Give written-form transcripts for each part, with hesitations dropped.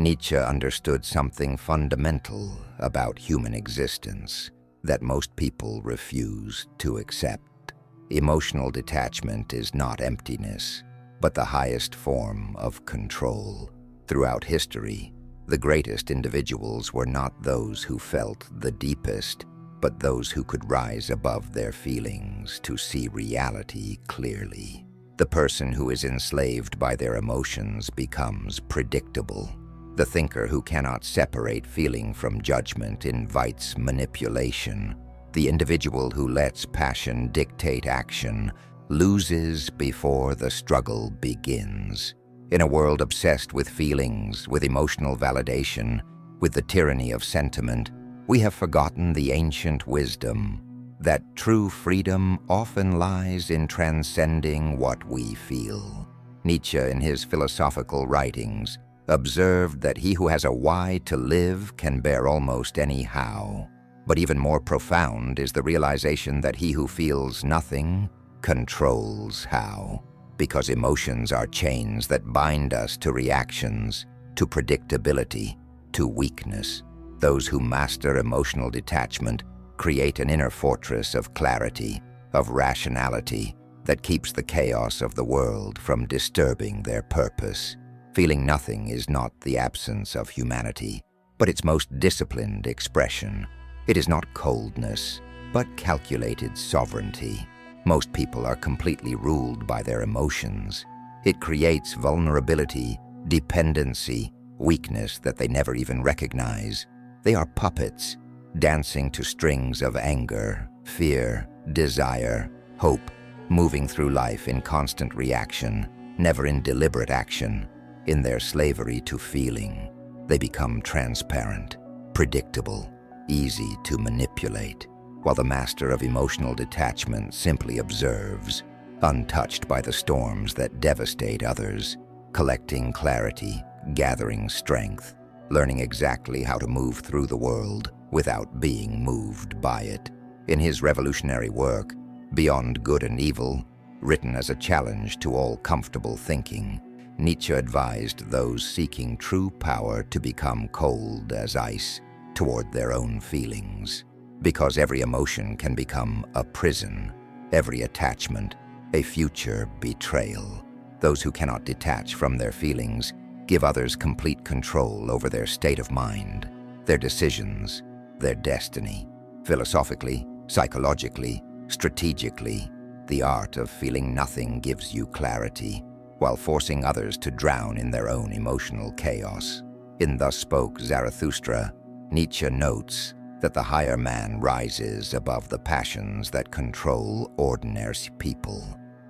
Nietzsche understood something fundamental about human existence that most people refuse to accept. Emotional detachment is not emptiness, but the highest form of control. Throughout history, the greatest individuals were not those who felt the deepest, but those who could rise above their feelings to see reality clearly. The person who is enslaved by their emotions becomes predictable. The thinker who cannot separate feeling from judgment invites manipulation. The individual who lets passion dictate action loses before the struggle begins. In a world obsessed with feelings, with emotional validation, with the tyranny of sentiment, we have forgotten the ancient wisdom that true freedom often lies in transcending what we feel. Nietzsche, in his philosophical writings, observed that he who has a why to live can bear almost any how. But even more profound is the realization that he who feels nothing controls how. Because emotions are chains that bind us to reactions, to predictability, to weakness. Those who master emotional detachment create an inner fortress of clarity, of rationality, that keeps the chaos of the world from disturbing their purpose. Feeling nothing is not the absence of humanity, but its most disciplined expression. It is not coldness, but calculated sovereignty. Most people are completely ruled by their emotions. It creates vulnerability, dependency, weakness that they never even recognize. They are puppets, dancing to strings of anger, fear, desire, hope, moving through life in constant reaction, never in deliberate action. In their slavery to feeling, they become transparent, predictable, easy to manipulate, while the master of emotional detachment simply observes, untouched by the storms that devastate others, collecting clarity, gathering strength, learning exactly how to move through the world without being moved by it. In his revolutionary work, Beyond Good and Evil, written as a challenge to all comfortable thinking, Nietzsche advised those seeking true power to become cold as ice toward their own feelings. Because every emotion can become a prison, every attachment a future betrayal. Those who cannot detach from their feelings give others complete control over their state of mind, their decisions, their destiny. Philosophically, psychologically, strategically, the art of feeling nothing gives you clarity, while forcing others to drown in their own emotional chaos. In Thus Spoke Zarathustra, Nietzsche notes that the higher man rises above the passions that control ordinary people.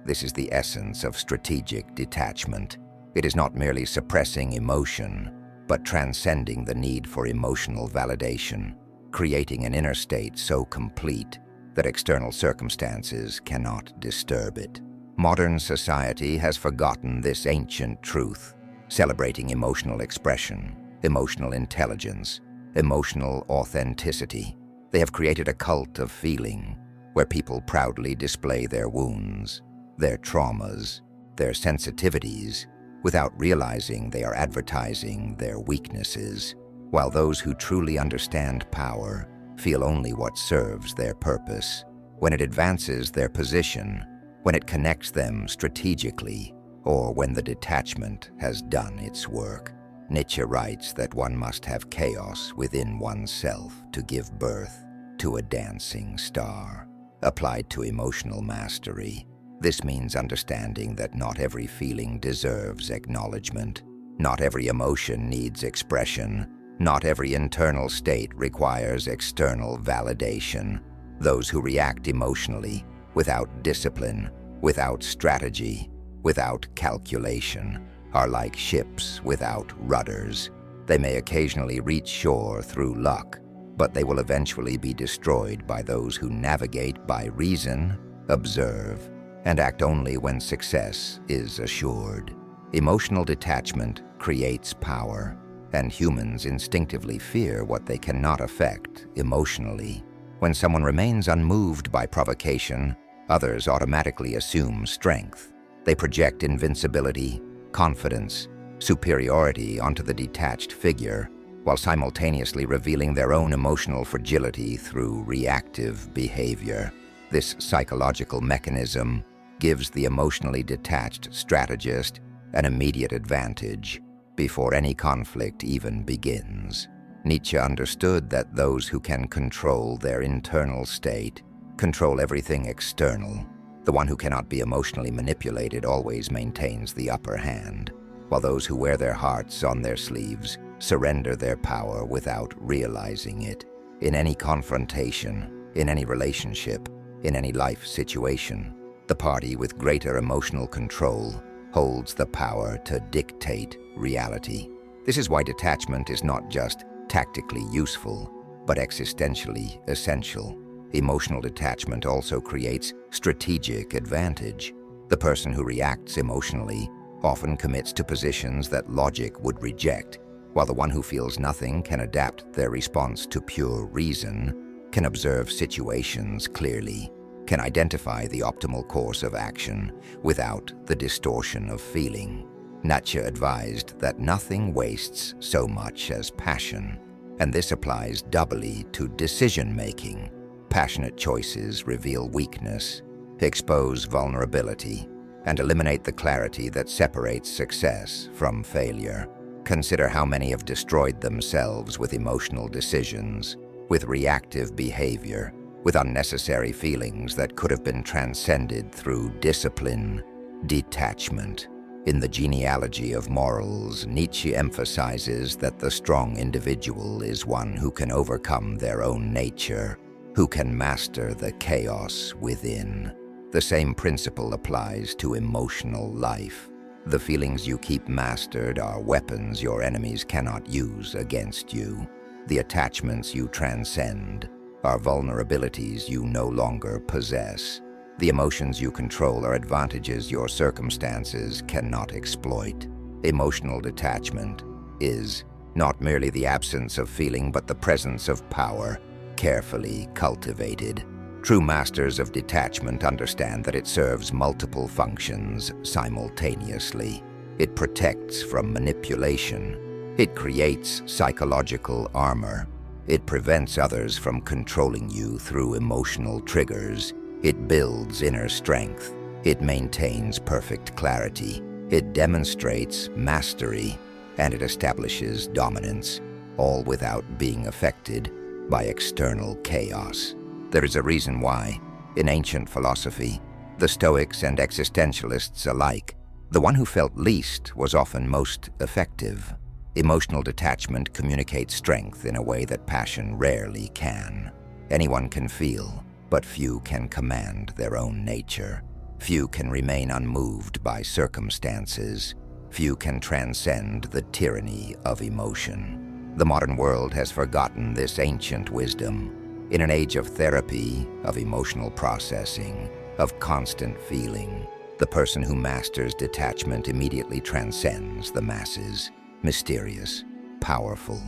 This is the essence of strategic detachment. It is not merely suppressing emotion, but transcending the need for emotional validation, creating an inner state so complete that external circumstances cannot disturb it. Modern society has forgotten this ancient truth, celebrating emotional expression, emotional intelligence, emotional authenticity. They have created a cult of feeling, where people proudly display their wounds, their traumas, their sensitivities, without realizing they are advertising their weaknesses, while those who truly understand power feel only what serves their purpose. When it advances their position, when it connects them strategically, or when the detachment has done its work. Nietzsche writes that one must have chaos within oneself to give birth to a dancing star. Applied to emotional mastery, this means understanding that not every feeling deserves acknowledgement, not every emotion needs expression, not every internal state requires external validation. Those who react emotionally, without discipline, without strategy, without calculation, are like ships without rudders. They may occasionally reach shore through luck, but they will eventually be destroyed by those who navigate by reason, observe, and act only when success is assured. Emotional detachment creates power, and humans instinctively fear what they cannot affect emotionally. When someone remains unmoved by provocation, others automatically assume strength. They project invincibility, confidence, superiority onto the detached figure, while simultaneously revealing their own emotional fragility through reactive behavior. This psychological mechanism gives the emotionally detached strategist an immediate advantage before any conflict even begins. Nietzsche understood that those who can control their internal state control everything external. The one who cannot be emotionally manipulated always maintains the upper hand, while those who wear their hearts on their sleeves surrender their power without realizing it. In any confrontation, in any relationship, in any life situation, the party with greater emotional control holds the power to dictate reality. This is why detachment is not just tactically useful, but existentially essential. Emotional detachment also creates strategic advantage. The person who reacts emotionally often commits to positions that logic would reject, while the one who feels nothing can adapt their response to pure reason, can observe situations clearly, can identify the optimal course of action without the distortion of feeling. Nietzsche advised that nothing wastes so much as passion, and this applies doubly to decision-making. Passionate choices reveal weakness, expose vulnerability, and eliminate the clarity that separates success from failure. Consider how many have destroyed themselves with emotional decisions, with reactive behavior, with unnecessary feelings that could have been transcended through discipline, detachment. In the genealogy of morals, Nietzsche emphasizes that the strong individual is one who can overcome their own nature, who can master the chaos within. The same principle applies to emotional life. The feelings you keep mastered are weapons your enemies cannot use against you. The attachments you transcend are vulnerabilities you no longer possess. The emotions you control are advantages your circumstances cannot exploit. Emotional detachment is not merely the absence of feeling, but the presence of power, carefully cultivated. True masters of detachment understand that it serves multiple functions simultaneously. It protects from manipulation. It creates psychological armor. It prevents others from controlling you through emotional triggers. It builds inner strength. It maintains perfect clarity. It demonstrates mastery, and it establishes dominance, all without being affected by external chaos. There is a reason why, in ancient philosophy, the Stoics and existentialists alike, the one who felt least was often most effective. Emotional detachment communicates strength in a way that passion rarely can. Anyone can feel, but few can command their own nature. Few can remain unmoved by circumstances. Few can transcend the tyranny of emotion. The modern world has forgotten this ancient wisdom. In an age of therapy, of emotional processing, of constant feeling, the person who masters detachment immediately transcends the masses, mysterious, powerful,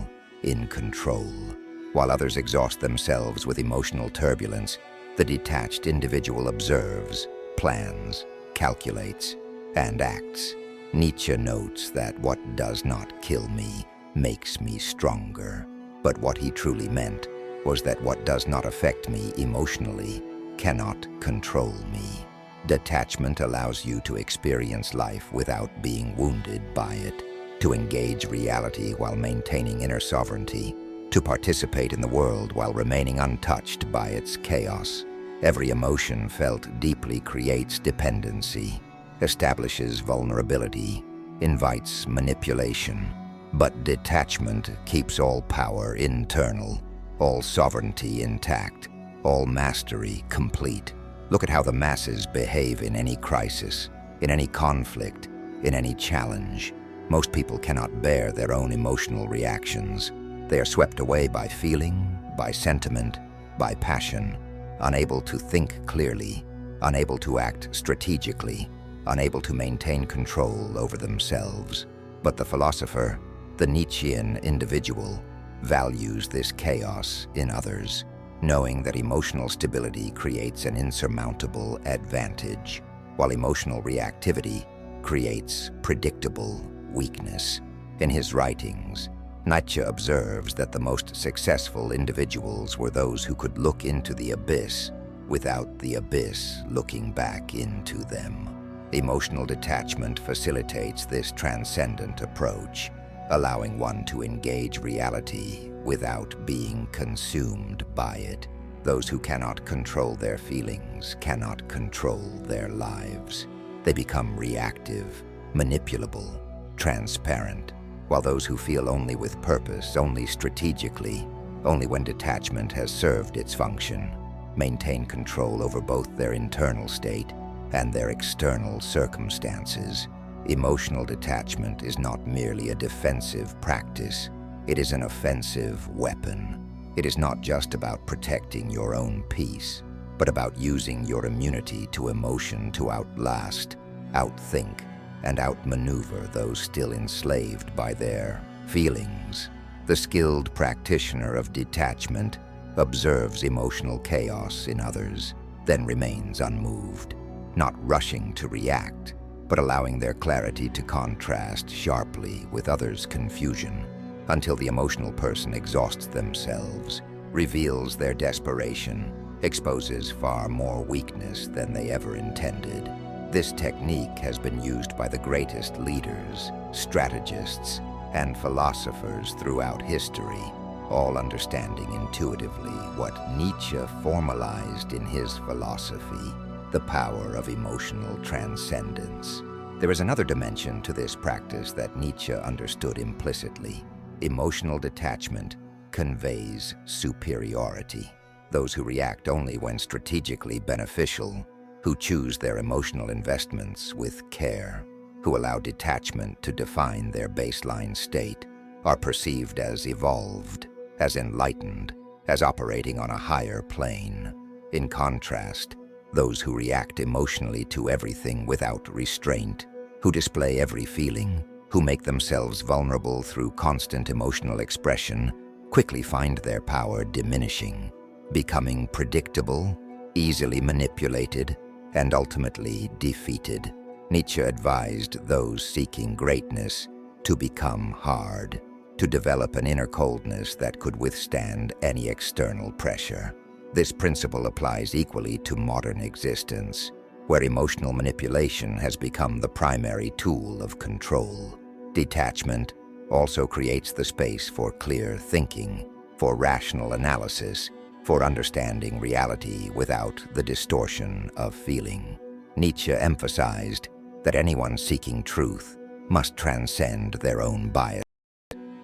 in control. While others exhaust themselves with emotional turbulence, the detached individual observes, plans, calculates, and acts. Nietzsche notes that what does not kill me makes me stronger. But what he truly meant was that what does not affect me emotionally cannot control me. Detachment allows you to experience life without being wounded by it, to engage reality while maintaining inner sovereignty, to participate in the world while remaining untouched by its chaos. Every emotion felt deeply creates dependency, establishes vulnerability, invites manipulation. But detachment keeps all power internal, all sovereignty intact, all mastery complete. Look at how the masses behave in any crisis, in any conflict, in any challenge. Most people cannot bear their own emotional reactions. They are swept away by feeling, by sentiment, by passion, unable to think clearly, unable to act strategically, unable to maintain control over themselves. But the philosopher, the Nietzschean individual, values this chaos in others, knowing that emotional stability creates an insurmountable advantage, while emotional reactivity creates predictable weakness. In his writings, Nietzsche observes that the most successful individuals were those who could look into the abyss without the abyss looking back into them. Emotional detachment facilitates this transcendent approach, allowing one to engage reality without being consumed by it. Those who cannot control their feelings cannot control their lives. They become reactive, manipulable, transparent, while those who feel only with purpose, only strategically, only when detachment has served its function, maintain control over both their internal state and their external circumstances. Emotional detachment is not merely a defensive practice, it is an offensive weapon. It is not just about protecting your own peace, but about using your immunity to emotion to outlast, outthink, and outmaneuver those still enslaved by their feelings. The skilled practitioner of detachment observes emotional chaos in others, then remains unmoved, not rushing to react, but allowing their clarity to contrast sharply with others' confusion, until the emotional person exhausts themselves, reveals their desperation, exposes far more weakness than they ever intended. This technique has been used by the greatest leaders, strategists, and philosophers throughout history, all understanding intuitively what Nietzsche formalized in his philosophy: the power of emotional transcendence. There is another dimension to this practice that Nietzsche understood implicitly. Emotional detachment conveys superiority. Those who react only when strategically beneficial, who choose their emotional investments with care, who allow detachment to define their baseline state, are perceived as evolved, as enlightened, as operating on a higher plane. In contrast, those who react emotionally to everything without restraint, who display every feeling, who make themselves vulnerable through constant emotional expression, quickly find their power diminishing, becoming predictable, easily manipulated, and ultimately defeated. Nietzsche advised those seeking greatness to become hard, to develop an inner coldness that could withstand any external pressure. This principle applies equally to modern existence, where emotional manipulation has become the primary tool of control. Detachment also creates the space for clear thinking, for rational analysis, for understanding reality without the distortion of feeling. Nietzsche emphasized that anyone seeking truth must transcend their own bias,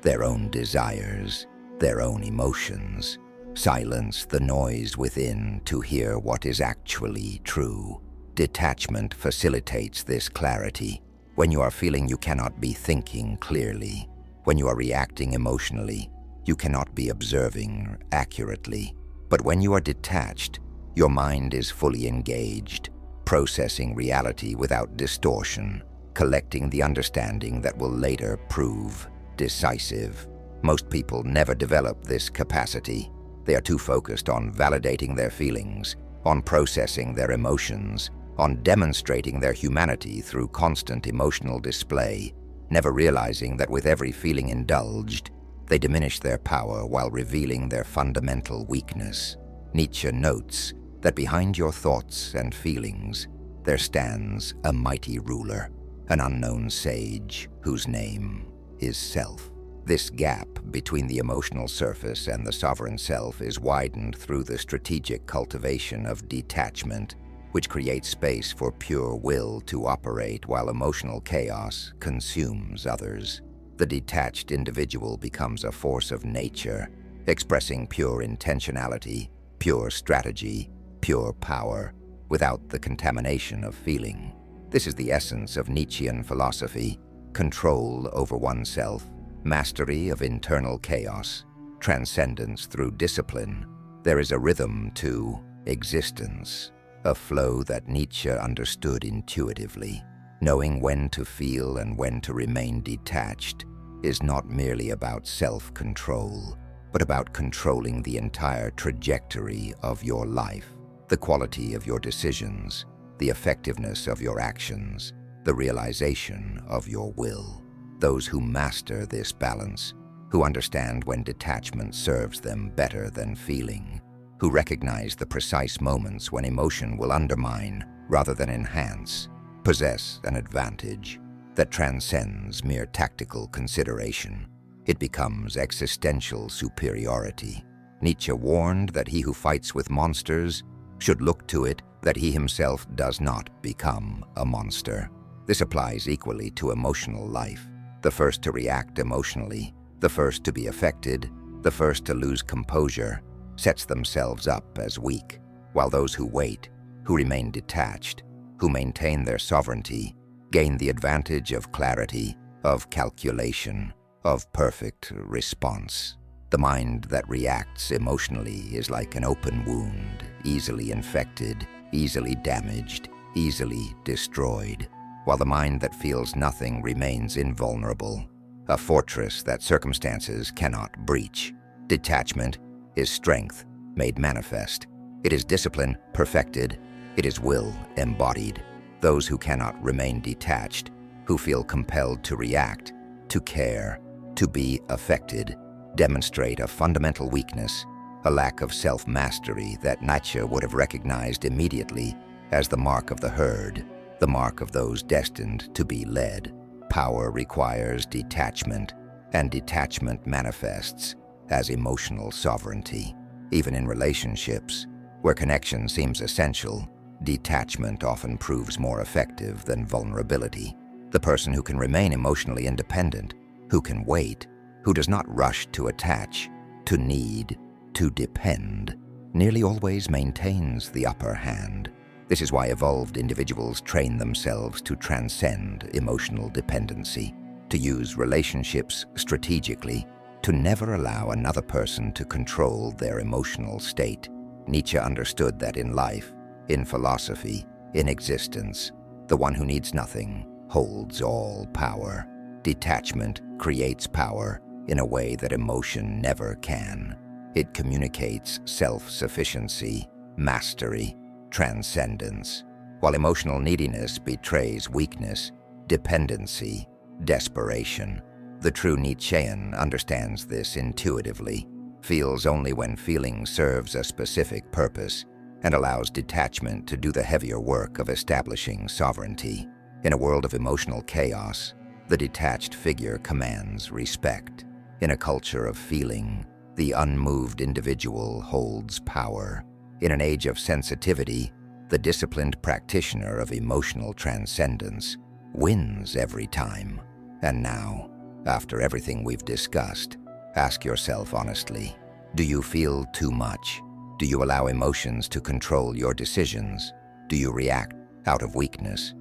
their own desires, their own emotions, silence the noise within to hear what is actually true. Detachment facilitates this clarity. When you are feeling, you cannot be thinking clearly. When you are reacting emotionally, you cannot be observing accurately. But when you are detached, your mind is fully engaged, processing reality without distortion, collecting the understanding that will later prove decisive. Most people never develop this capacity. They are too focused on validating their feelings, on processing their emotions, on demonstrating their humanity through constant emotional display, never realizing that with every feeling indulged, they diminish their power while revealing their fundamental weakness. Nietzsche notes that behind your thoughts and feelings, there stands a mighty ruler, an unknown sage whose name is self. This gap between the emotional surface and the sovereign self is widened through the strategic cultivation of detachment, which creates space for pure will to operate while emotional chaos consumes others. The detached individual becomes a force of nature, expressing pure intentionality, pure strategy, pure power, without the contamination of feeling. This is the essence of Nietzschean philosophy: control over oneself, mastery of internal chaos, transcendence through discipline. There is a rhythm to existence, a flow that Nietzsche understood intuitively. Knowing when to feel and when to remain detached is not merely about self-control, but about controlling the entire trajectory of your life, the quality of your decisions, the effectiveness of your actions, the realization of your will. those who master this balance, who understand when detachment serves them better than feeling, who recognize the precise moments when emotion will undermine rather than enhance, possess an advantage that transcends mere tactical consideration. It becomes existential superiority. Nietzsche warned that he who fights with monsters should look to it that he himself does not become a monster. This applies equally to emotional life. The first to react emotionally, the first to be affected, the first to lose composure, sets themselves up as weak, while those who wait, who remain detached, who maintain their sovereignty, gain the advantage of clarity, of calculation, of perfect response. The mind that reacts emotionally is like an open wound, easily infected, easily damaged, easily destroyed, while the mind that feels nothing remains invulnerable, a fortress that circumstances cannot breach. Detachment is strength made manifest. It is discipline perfected. It is will embodied. Those who cannot remain detached, who feel compelled to react, to care, to be affected, demonstrate a fundamental weakness, a lack of self-mastery that Nietzsche would have recognized immediately as the mark of the herd, the mark of those destined to be led. Power requires detachment, and detachment manifests as emotional sovereignty. Even in relationships, where connection seems essential, detachment often proves more effective than vulnerability. The person who can remain emotionally independent, who can wait, who does not rush to attach, to need, to depend, nearly always maintains the upper hand. This is why evolved individuals train themselves to transcend emotional dependency, to use relationships strategically, to never allow another person to control their emotional state. Nietzsche understood that in life, in philosophy, in existence, the one who needs nothing holds all power. Detachment creates power in a way that emotion never can. It communicates self-sufficiency, mastery, transcendence, while emotional neediness betrays weakness, dependency, desperation. The true Nietzschean understands this intuitively, feels only when feeling serves a specific purpose, and allows detachment to do the heavier work of establishing sovereignty. In a world of emotional chaos, the detached figure commands respect. In a culture of feeling, the unmoved individual holds power. In an age of sensitivity, the disciplined practitioner of emotional transcendence wins every time. And now, after everything we've discussed, ask yourself honestly, do you feel too much? Do you allow emotions to control your decisions? Do you react out of weakness?